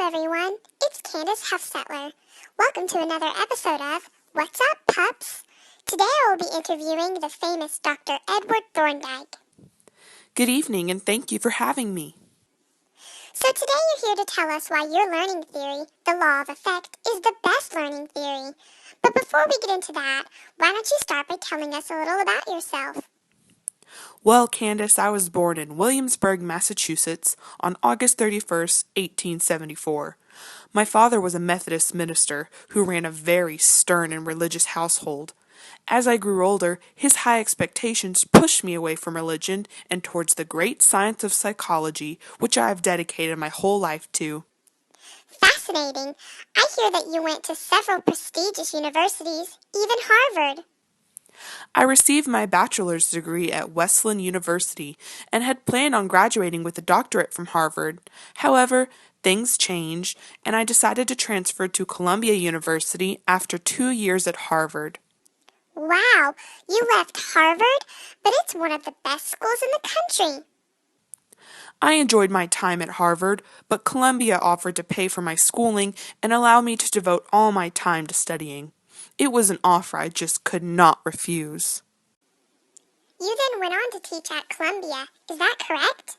everyone, it's Candace Huffsettler. Welcome to another episode of What's Up, Pups? Today I will be interviewing the famous Dr. Edward Thorndike. Good evening, and thank you for having me. So today you're here to tell us why your learning theory, the law of effect, is the best learning theory. But before we get into that, why don't you start by telling us a little about yourself? Well, Candace, I was born in Williamsburg, Massachusetts on August 31st, 1874. My father was a Methodist minister who ran a very stern and religious household. As I grew older, his high expectations pushed me away from religion and towards the great science of psychology, which I have dedicated my whole life to. Fascinating. I hear that you went to several prestigious universities, even Harvard. I received my bachelor's degree at Wesleyan University and had planned on graduating with a doctorate from Harvard. However, things changed, and I decided to transfer to Columbia University after 2 years at Harvard. Wow, you left Harvard, but it's one of the best schools in the country. I enjoyed my time at Harvard, but Columbia offered to pay for my schooling and allow me to devote all my time to studying. It was an offer I just could not refuse. You then went on to teach at Columbia, is that correct?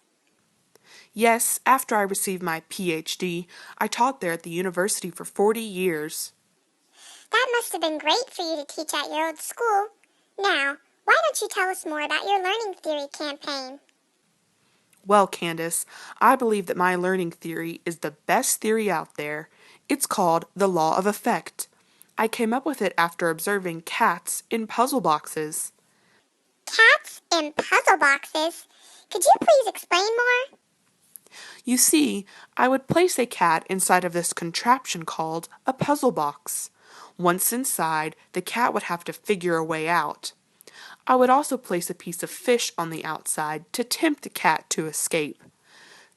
Yes, after I received my PhD, I taught there at the university for 40 years. That must have been great for you to teach at your old school. Now, why don't you tell us more about your learning theory campaign? Well, Candace, I believe that my learning theory is the best theory out there. It's called the law of effect. I came up with it after observing cats in puzzle boxes. Cats in puzzle boxes? Could you please explain more? You see, I would place a cat inside of this contraption called a puzzle box. Once inside, the cat would have to figure a way out. I would also place a piece of fish on the outside to tempt the cat to escape.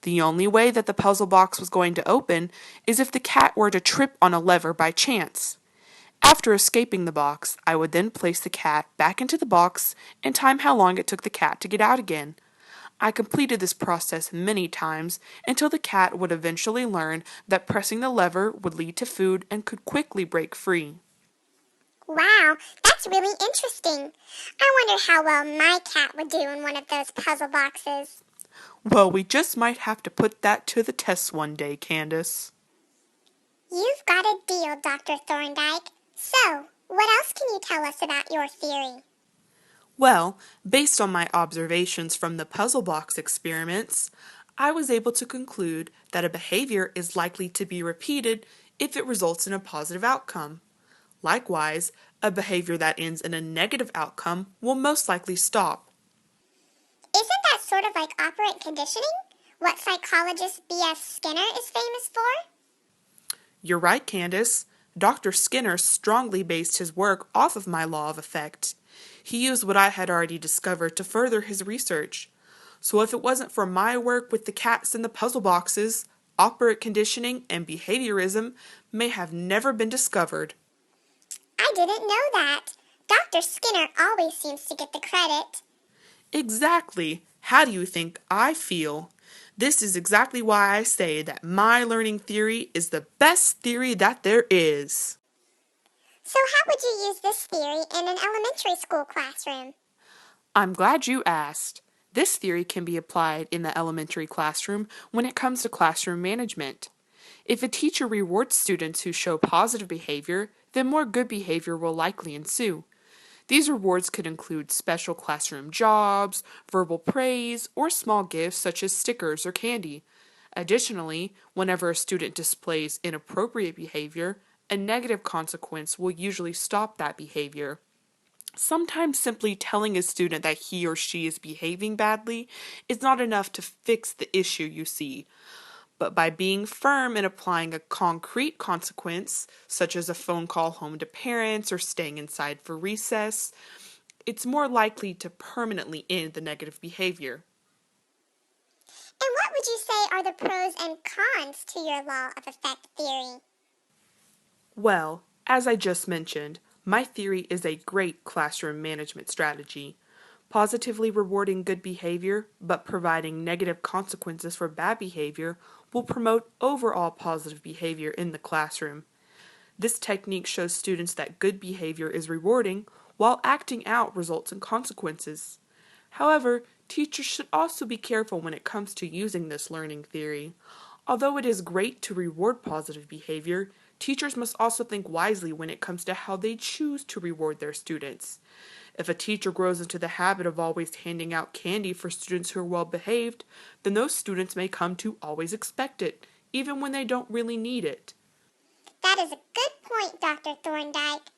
The only way that the puzzle box was going to open is if the cat were to trip on a lever by chance. After escaping the box, I would then place the cat back into the box and time how long it took the cat to get out again. I completed this process many times until the cat would eventually learn that pressing the lever would lead to food and could quickly break free. Wow, that's really interesting. I wonder how well my cat would do in one of those puzzle boxes. Well, we just might have to put that to the test one day, Candace. You've got a deal, Dr. Thorndike. So, what else can you tell us about your theory? Well, based on my observations from the puzzle box experiments, I was able to conclude that a behavior is likely to be repeated if it results in a positive outcome. Likewise, a behavior that ends in a negative outcome will most likely stop. Isn't that sort of like operant conditioning? What psychologist B.S. Skinner is famous for? You're right, Candace. Dr. Skinner strongly based his work off of my law of effect. He used what I had already discovered to further his research. So if it wasn't for my work with the cats and the puzzle boxes, operant conditioning and behaviorism may have never been discovered. I didn't know that. Dr. Skinner always seems to get the credit. Exactly. How do you think I feel? This is exactly why I say that my learning theory is the best theory that there is. So how would you use this theory in an elementary school classroom? I'm glad you asked. This theory can be applied in the elementary classroom when it comes to classroom management. If a teacher rewards students who show positive behavior, then more good behavior will likely ensue. These rewards could include special classroom jobs, verbal praise, or small gifts such as stickers or candy. Additionally, whenever a student displays inappropriate behavior, a negative consequence will usually stop that behavior. Sometimes simply telling a student that he or she is behaving badly is not enough to fix the issue you see. But by being firm and applying a concrete consequence, such as a phone call home to parents or staying inside for recess, it's more likely to permanently end the negative behavior. And what would you say are the pros and cons to your law of effect theory? Well, as I just mentioned, my theory is a great classroom management strategy. Positively rewarding good behavior, but providing negative consequences for bad behavior, will promote overall positive behavior in the classroom. This technique shows students that good behavior is rewarding, while acting out results in consequences. However, teachers should also be careful when it comes to using this learning theory. Although it is great to reward positive behavior, teachers must also think wisely when it comes to how they choose to reward their students. If a teacher grows into the habit of always handing out candy for students who are well behaved, then those students may come to always expect it, even when they don't really need it. That is a good point, Dr. Thorndike.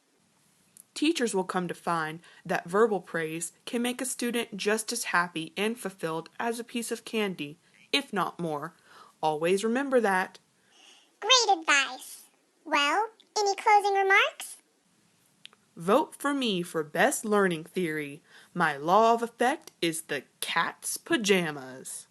Teachers will come to find that verbal praise can make a student just as happy and fulfilled as a piece of candy, if not more. Always remember that. Great advice. Well, any closing remarks? Vote for me for best learning theory. My law of effect is the cat's pajamas.